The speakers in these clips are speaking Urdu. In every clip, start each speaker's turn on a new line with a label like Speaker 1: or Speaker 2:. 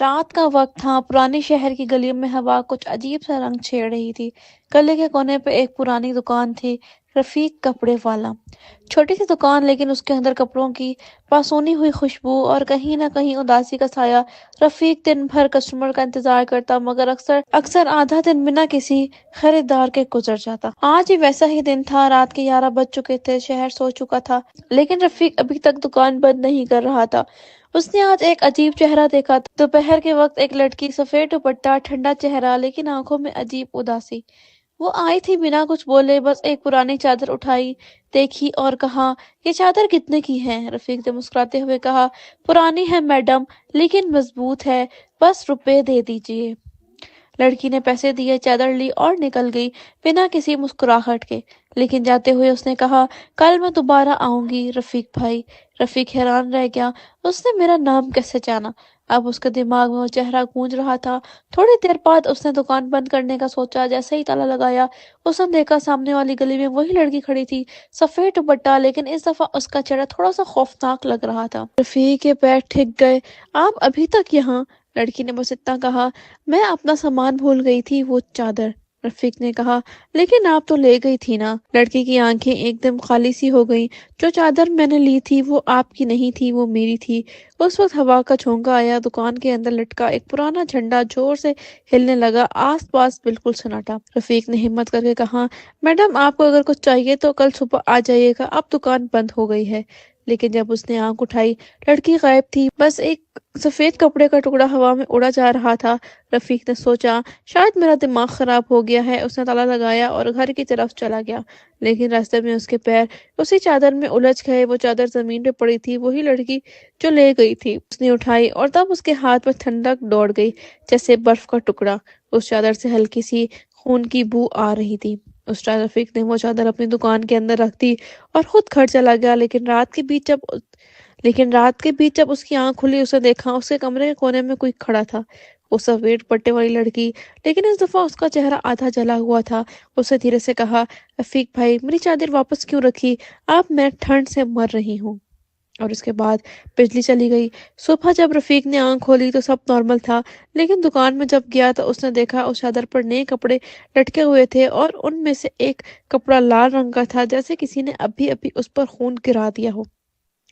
Speaker 1: رات کا وقت تھا، پرانی شہر کی گلیوں میں ہوا کچھ عجیب سا رنگ چھیڑ رہی تھی۔ گلی کے کونے پہ ایک پرانی دکان تھی، رفیق کپڑے والا۔ چھوٹی سی دکان، لیکن اس کے اندر کپڑوں کی پاسونی ہوئی خوشبو اور کہیں نہ کہیں اداسی کا سایہ۔ رفیق دن بھر کسٹمر کا انتظار کرتا، مگر اکثر آدھا دن بنا کسی خریدار کے گزر جاتا۔ آج بھی ویسا ہی دن تھا، رات کے 11 بج چکے تھے، شہر سو چکا تھا، لیکن رفیق ابھی تک دکان بند نہیں کر رہا تھا۔ اس نے آج ایک عجیب چہرہ دیکھا تھا۔ دوپہر کے وقت ایک لڑکی، سفید دوپٹہ، ٹھنڈا چہرہ، لیکن آنکھوں میں عجیب اداسی۔ وہ آئی تھی بنا کچھ بولے، بس ایک پرانی چادر اٹھائی، دیکھی اور کہا، یہ چادر کتنے کی ہے؟ رفیق نے مسکراتے ہوئے کہا، پرانی ہے میڈم، لیکن مضبوط ہے، بس روپے دے دیجیے۔ لڑکی نے پیسے دیے، چادر لی اور نکل گئی بنا کسی مسکراہٹ کے، لیکن جاتے ہوئے اس نے کہا، کل میں دوبارہ آؤں گی رفیق بھائی۔ رفیق حیران رہ گیا، اس نے میرا نام کیسے جانا؟ اب اس کے دماغ میں وہ چہرہ گونج رہا تھا۔ تھوڑی دیر بعد اس نے دکان بند کرنے کا سوچا۔ جیسے ہی تالا لگایا، اس نے دیکھا سامنے والی گلی میں وہی لڑکی کھڑی تھی، سفید دوپٹہ، لیکن اس دفعہ اس کا چہرہ تھوڑا سا خوفناک لگ رہا تھا۔ رفیق کے پیر ٹھک گئے۔ آپ ابھی تک یہاں؟ لڑکی نے بس اتنا کہا، میں اپنا سامان بھول گئی تھی، وہ چادر۔ رفیق نے کہا، لیکن آپ تو لے گئی تھی نا؟ لڑکی کی آنکھیں ایک دم خالی سی ہو گئیں۔ جو چادر میں نے لی تھی وہ آپ کی نہیں تھی، وہ میری تھی۔ اس وقت ہوا کا جھونکا آیا، دکان کے اندر لٹکا ایک پرانا جھنڈا زور سے ہلنے لگا، آس پاس بالکل سناٹا۔ رفیق نے ہمت کر کے کہا، میڈم آپ کو اگر کچھ چاہیے تو کل صبح آ جائیے گا، اب دکان بند ہو گئی ہے۔ لیکن جب اس نے آنکھ اٹھائی، لڑکی غائب تھی، بس ایک سفید کپڑے کا ٹکڑا ہوا میں اڑا جا رہا تھا۔ رفیق نے سوچا، شاید میرا دماغ خراب ہو گیا ہے۔ اس نے تالا لگایا اور گھر کی طرف چلا گیا، لیکن راستے میں اس کے پیر اسی چادر میں الجھ گئے۔ وہ چادر زمین پہ پڑی تھی، وہی لڑکی جو لے گئی تھی۔ اس نے اٹھائی اور تب اس کے ہاتھ میں ٹھنڈک دوڑ گئی، جیسے برف کا ٹکڑا۔ اس چادر سے ہلکی سی خون کی بو آ رہی تھی۔ رفیق نے وہ چادر اپنی دکان کے اندر رکھ دی اور خود گھر چلا گیا، لیکن رات کے بیچ جب اس کی آنکھ کھلی، اسے دیکھا اس کے کمرے کے کونے میں کوئی کھڑا تھا، وہ سفید پٹے والی لڑکی، لیکن اس دفعہ اس کا چہرہ آدھا جلا ہوا تھا۔ اسے دھیرے سے کہا، رفیق بھائی میری چادر واپس کیوں رکھی؟ اب میں ٹھنڈ سے مر رہی ہوں۔ اور اس کے بعد بجلی چلی گئی۔ صبح جب رفیق نے آنکھ کھولی تو سب نارمل تھا، لیکن دکان میں جب گیا تو اس نے دیکھا اس چادر پر نئے کپڑے لٹکے ہوئے تھے، اور ان میں سے ایک کپڑا لال رنگ کا تھا، جیسے کسی نے ابھی ابھی اس پر خون گرا دیا ہو۔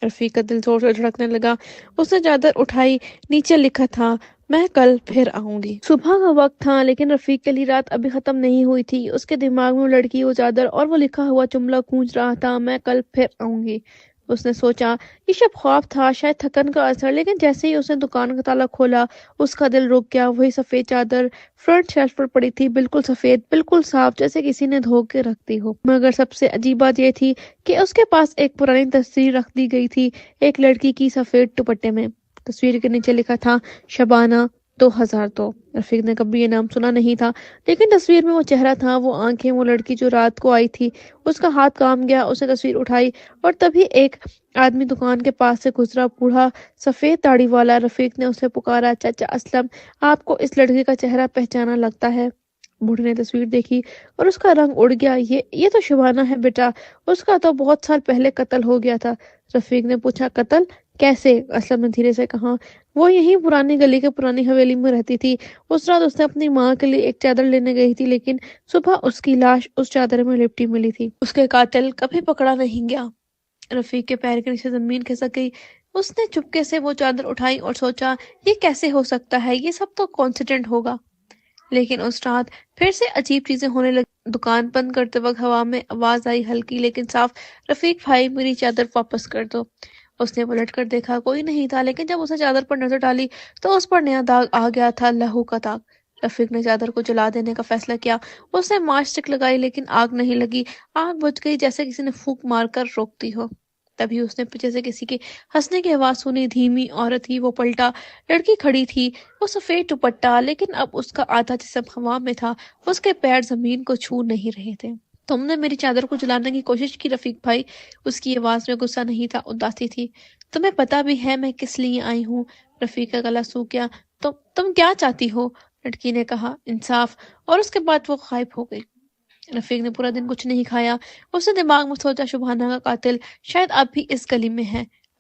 Speaker 1: رفیق کا دل زور سے دھڑکنے لگا۔ اس نے چادر اٹھائی، نیچے لکھا تھا، میں کل پھر آؤں گی۔ صبح کا وقت تھا، لیکن رفیق کے لیے رات ابھی ختم نہیں ہوئی تھی۔ اس کے دماغ میں وہ لڑکی، وہ چادر اور وہ لکھا ہوا جملہ گونج رہا تھا، میں کل پھر آؤں گی۔ اس نے سوچا، یہ شب خواب تھا، شاید تھکن کا اثر، لیکن جیسے ہی اس نے دکان کا تالا کھولا، اس کا دل رک گیا۔ وہی سفید چادر فرنٹ شیلف پر پڑی تھی، بالکل سفید، بالکل صاف، جیسے کسی نے دھو کے رکھ دی ہو۔ مگر سب سے عجیب بات یہ تھی کہ اس کے پاس ایک پرانی تصویر رکھ دی گئی تھی، ایک لڑکی کی سفید دوپٹے میں۔ تصویر کے نیچے لکھا تھا، شبانہ 2002۔ رفیق نے کبھی یہ نام سنا نہیں تھا، لیکن تصویر میں وہ چہرہ تھا، وہ آنکھیں، وہ لڑکی جو رات کو آئی تھی۔ اس کا ہاتھ کام گیا، اس نے تصویر اٹھائی، اور تبھی ایک آدمی دکان کے پاس سے گزرا، بوڑھا، سفید داڑھی والا۔ رفیق نے اسے پکارا، چچا اسلم، آپ کو اس لڑکی کا چہرہ پہچانا لگتا ہے؟ بوڑھے نے تصویر دیکھی اور اس کا رنگ اڑ گیا۔ یہ تو شبانہ ہے بیٹا، اس کا تو بہت سال پہلے قتل ہو گیا تھا۔ رفیق نے پوچھا، قتل کیسے؟ اسلم نے دھیرے سے کہا، وہ یہیں پرانی گلی کے پرانی حویلی میں رہتی تھی۔ اس رات اس نے اپنی ماں کے لیے ایک چادر لینے گئی تھی، لیکن صبح اس کی لاش اس چادر میں لپٹی ملی تھی۔ اس کے قاتل کبھی پکڑا نہیں گیا۔ رفیق کے پیر کے نیچے زمین کھسک گئی۔ اس نے چپکے سے وہ چادر اٹھائی اور سوچا، یہ کیسے ہو سکتا ہے؟ یہ سب تو کوانسیڈنٹ ہوگا۔ لیکن اس رات پھر سے عجیب چیزیں ہونے لگی۔ دکان بند کرتے وقت ہوا میں آواز آئی، ہلکی لیکن صاف، رفیق بھائی میری چادر واپس کر دو۔ اس نے پلٹ کر دیکھا، کوئی نہیں تھا، لیکن جب اس نے چادر پر نظر ڈالی تو اس پر نیا داغ آ گیا تھا، لہو کا داغ۔ رفیق نے چادر کو جلا دینے کا فیصلہ کیا۔ اس نے ماچ اسٹک لگائی، لیکن آگ نہیں لگی۔ آگ بجھ گئی جیسے کسی نے پھونک مار کر روکتی ہو۔ تبھی اس نے پیچھے سے کسی کے ہنسنے کی آواز سنی، دھیمی عورت تھی، وہ پلٹا، لڑکی کھڑی تھی، وہ سفید دوپٹہ، لیکن اب اس کا آدھا جسم ہوا میں تھا، اس کے پیر زمین کو چھو نہیں رہے تھے۔ تم نے میری چادر کو جلانے کی کوشش کی رفیق بھائی؟ اس کی آواز میں غصہ نہیں تھا، اداسی تھی۔ تمہیں پتا بھی ہے میں کس لیے آئی ہوں؟ رفیق کا گلا سوکھ گیا۔ تم کیا چاہتی ہو؟ لڑکی نے کہا، انصاف، اور اس کے بعد وہ غائب ہو گئی۔ رفیق نے پورا دن کچھ نہیں کھایا۔ اس نے دماغ میں سوچا، شبانہ کا قاتل شاید اب بھی اس گلی میں ہے،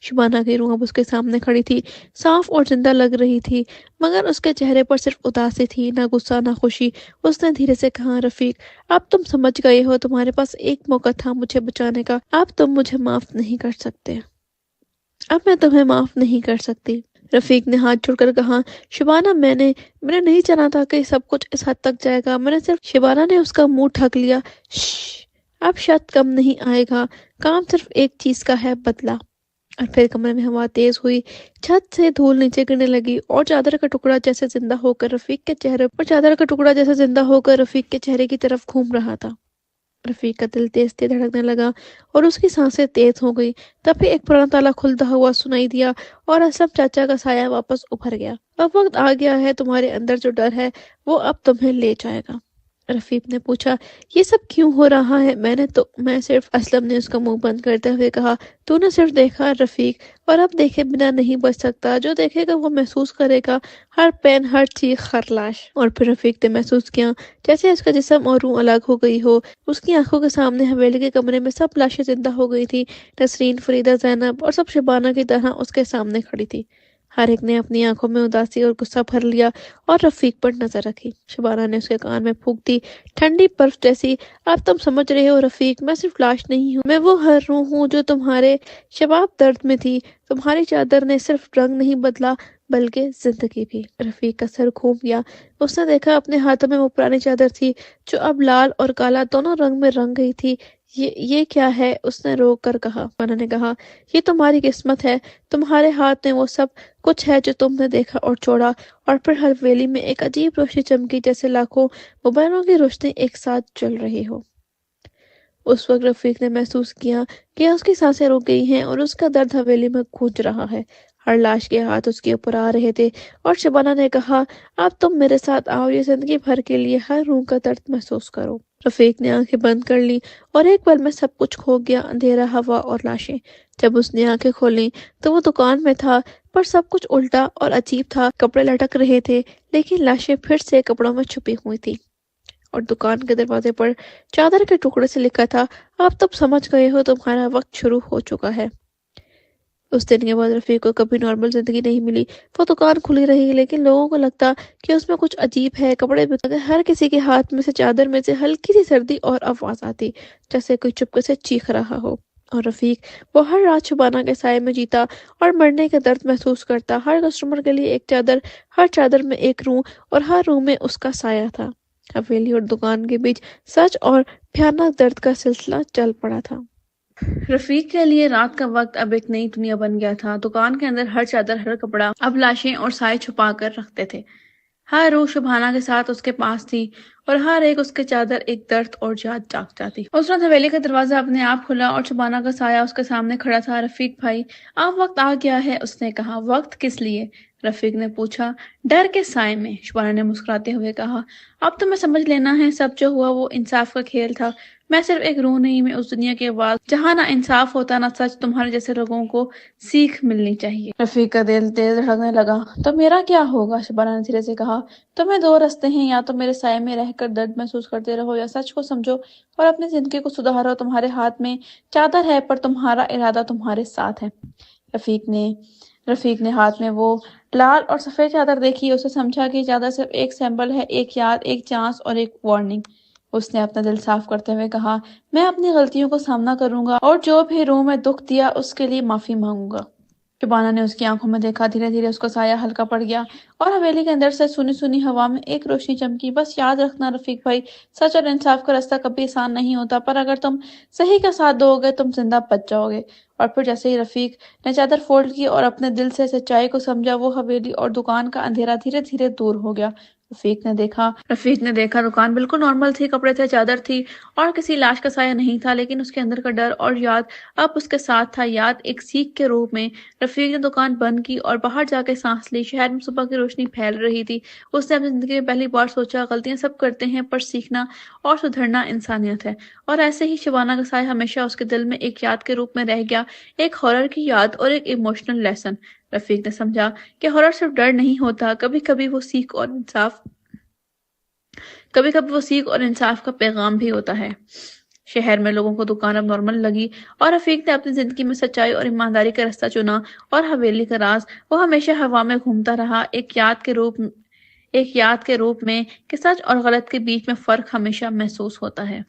Speaker 1: شبانہ کی روح اب اس کے سامنے کھڑی تھی، صاف اور زندہ لگ رہی تھی، مگر اس کے چہرے پر صرف اداسی تھی، نہ غصہ نہ خوشی۔ اس نے دھیرے سے کہا، رفیق، اب تم سمجھ گئے ہو، تمہارے پاس ایک موقع تھا مجھے بچانے کا، اب تم مجھے معاف نہیں کر سکتے۔ اب میں تمہیں معاف نہیں کر سکتی۔ رفیق نے ہاتھ جوڑ کر کہا، شبانہ، میں نے نہیں جانا تھا کہ سب کچھ اس حد تک جائے گا، شبانہ نے اس کا منہ ڈھک لیا۔ شش، اب شت کم نہیں آئے گا، کام صرف ایک چیز کا ہے، بدلہ۔ اور پھر کمرے میں ہوا تیز ہوئی، چھت سے دھول نیچے گرنے لگی اور چادر کا ٹکڑا جیسے زندہ ہو کر رفیق کے چہرے کی طرف گھوم رہا تھا۔ رفیق کا دل تیز تیز دھڑکنے لگا اور اس کی سانسیں تیز ہو گئی۔ تبھی ایک پرانا تالا کھلتا ہوا سنائی دیا اور اسلم چاچا کا سایہ واپس ابھر گیا۔ اب وقت آ گیا ہے، تمہارے اندر جو ڈر ہے وہ اب تمہیں لے جائے گا۔ رفیق نے پوچھا، یہ سب کیوں ہو رہا ہے؟ میں صرف اسلم نے اس کا منہ بند کرتے ہوئے کہا، تو نے صرف دیکھا رفیق، اور اب دیکھے بنا نہیں بچ سکتا۔ جو دیکھے گا وہ محسوس کرے گا، ہر پین، ہر چیخ، ہر لاش۔ اور پھر رفیق نے محسوس کیا جیسے اس کا جسم اور روح الگ ہو گئی ہو۔ اس کی آنکھوں کے سامنے حویلی کے کمرے میں سب لاشیں زندہ ہو گئی تھی، نسرین، فریدہ، زینب، اور سب شبانہ کی طرح اس کے سامنے کھڑی تھی۔ ہر ایک نے اپنی آنکھوں میں اداسی اور غصہ بھر لیا اور رفیق پر نظر رکھی۔ شبانہ نے اس کے کان میں پھونک دی، ٹھنڈی برف جیسی، اب تم سمجھ رہے ہو رفیق، میں صرف لاش نہیں ہوں، میں وہ ہر روح ہوں جو تمہارے شباب درد میں تھی۔ تمہاری چادر نے صرف رنگ نہیں بدلا بلکہ زندگی بھی۔ رفیق کا سر گھوم گیا، اس نے دیکھا اپنے ہاتھوں میں وہ پرانی چادر تھی جو اب لال اور کالا دونوں رنگ میں رنگ گئی تھی۔ یہ کیا ہے؟ اس نے رو کر کہا۔ شبانہ نے کہا، یہ تمہاری قسمت ہے، تمہارے ہاتھ میں وہ سب کچھ ہے جو تم نے دیکھا اور چھوڑا۔ اور پھر حویلی میں ایک عجیب روشنی چمکی، جیسے لاکھوں موبائلوں کی روشنی ایک ساتھ جل رہی ہو۔ اس وقت رفیق نے محسوس کیا کہ اس کی سانسیں رک گئی ہیں اور اس کا درد حویلی میں گونج رہا ہے۔ ہر لاش کے ہاتھ اس کے اوپر آ رہے تھے اور شبانہ نے کہا، اب تم میرے ساتھ آؤ، یہ زندگی بھر کے لیے ہر روح کا درد محسوس کرو۔ رفیق نے آنکھیں بند کر لیں اور ایک پل میں سب کچھ کھو گیا، اندھیرا، ہوا اور لاشیں۔ جب اس نے آنکھیں کھولیں تو وہ دکان میں تھا، پر سب کچھ الٹا اور عجیب تھا۔ کپڑے لٹک رہے تھے لیکن لاشیں پھر سے کپڑوں میں چھپی ہوئی تھی، اور دکان کے دروازے پر چادر کے ٹکڑے سے لکھا تھا، اب تم سمجھ گئے ہو، تمہارا وقت شروع ہو چکا ہے۔ اس دن کے بعد رفیق کو کبھی نارمل زندگی نہیں ملی۔ وہ دکان کھلی رہی لیکن لوگوں کو لگتا کہ اس میں کچھ عجیب ہے۔ کپڑے بکتے، ہر کسی کے ہاتھ میں سے چادر میں سے ہلکی سی سردی اور آواز آتی جیسے کوئی چپکے سے چیخ رہا ہو۔ اور رفیق، وہ ہر رات شبانہ کے سائے میں جیتا اور مرنے کا درد محسوس کرتا۔ ہر کسٹمر کے لیے ایک چادر، ہر چادر میں ایک روح، اور ہر روح میں اس کا سایہ تھا۔ حویلی اور دکان کے بیچ سچ اور بھیانک درد کا سلسلہ چل پڑا تھا۔ رفیق کے لیے رات کا وقت اب ایک نئی دنیا بن گیا تھا۔ دکان کے اندر ہر چادر، ہر کپڑا اب لاشیں اور سائے چھپا کر رکھتے تھے۔ ہر روح شبانہ کے ساتھ اس کے پاس تھی اور ہر ایک اس کے چادر ایک درد اور یاد جاگ جاتی۔ اس رات حویلی کا دروازہ اپنے آپ کھلا اور شبانہ کا سایہ اس کے سامنے کھڑا تھا۔ رفیق بھائی، اب وقت آ گیا ہے، اس نے کہا۔ وقت کس لیے؟ رفیق نے پوچھا۔ ڈر کے سائے میں، شبانہ نے مسکراتے ہوئے کہا۔ اب تمہیں سمجھ لینا ہے، سب جو ہوا وہ انصاف کا کھیل تھا۔ میں صرف ایک روح نہیں، میں اس دنیا کی آواز جہاں نہ انصاف ہوتا نہ سچ۔ تمہارے جیسے لوگوں کو سیکھ ملنی چاہیے۔ رفیق کا دل تیز دھڑکنے لگا۔ تو میرا کیا ہوگا؟ شبانہ نے دھیرے سے کہا۔ تمہیں دو راستے ہیں، یا تو میرے سائے میں رہ کر درد محسوس کرتے رہو، یا سچ کو سمجھو اور اپنی زندگی کو سدھارو۔ تمہارے ہاتھ میں چادر ہے پر تمہارا ارادہ تمہارے ساتھ ہے۔ رفیق نے ہاتھ میں وہ لال اور سفید چادر دیکھی۔ اسے سمجھا کہ یہ چادر صرف ایک سمبل ہے، ایک یاد، ایک چانس اور ایک وارننگ۔ اس نے اپنا دل صاف کرتے ہوئے کہا، میں اپنی غلطیوں کو سامنا کروں گا اور جو بھی روح میں دکھ دیا اس کے لیے معافی مانگوں گا۔ شبانہ نے اس کی آنکھوں میں دیکھا، دھیرے دھیرے اس کا سایہ ہلکا پڑ گیا اور حویلی کے اندر سے سنی سنی ہوا میں ایک روشنی چمکی۔ بس یاد رکھنا رفیق بھائی، سچ اور انصاف کا راستہ کبھی آسان نہیں ہوتا، پر اگر تم صحیح کا ساتھ دو گے تم زندہ بچ جاؤ گے۔ اور پھر جیسے ہی رفیق نے چادر فولڈ کی اور اپنے دل سے سچائی کو سمجھا، وہ حویلی اور دکان کا اندھیرا دھیرے دھیرے دور ہو گیا۔ رفیق نے دیکھا دکان بالکل نارمل تھی، کپڑے تھے، چادر تھی اور کسی لاش کا سایہ نہیں تھا، لیکن اس کے اندر کا ڈر اور یاد اب اس کے ساتھ تھا، یاد ایک سیکھ کے روپ میں۔ رفیق نے دکان بند کی اور باہر جا کے سانس لی۔ شہر میں صبح کی روشنی پھیل رہی تھی۔ اس نے اپنی زندگی میں پہلی بار سوچا، غلطیاں سب کرتے ہیں پر سیکھنا اور سدھرنا انسانیت ہے۔ اور ایسے ہی شبانہ کا سایہ ہمیشہ اس کے دل میں ایک یاد کے روپ میں رہ گیا، ایک ہارر کی یاد اور ایک ایموشنل لیسن۔ رفیق نے سمجھا کہ ہارر صرف ڈر نہیں ہوتا، کبھی کبھی وہ سیکھ اور انصاف کا پیغام بھی ہوتا ہے۔ شہر میں لوگوں کو دکان اب نارمل لگی اور رفیق نے اپنی زندگی میں سچائی اور ایمانداری کا راستہ چنا، اور حویلی کا راز وہ ہمیشہ ہوا میں گھومتا رہا، ایک یاد کے روپ میں کہ سچ اور غلط کے بیچ میں فرق ہمیشہ محسوس ہوتا ہے۔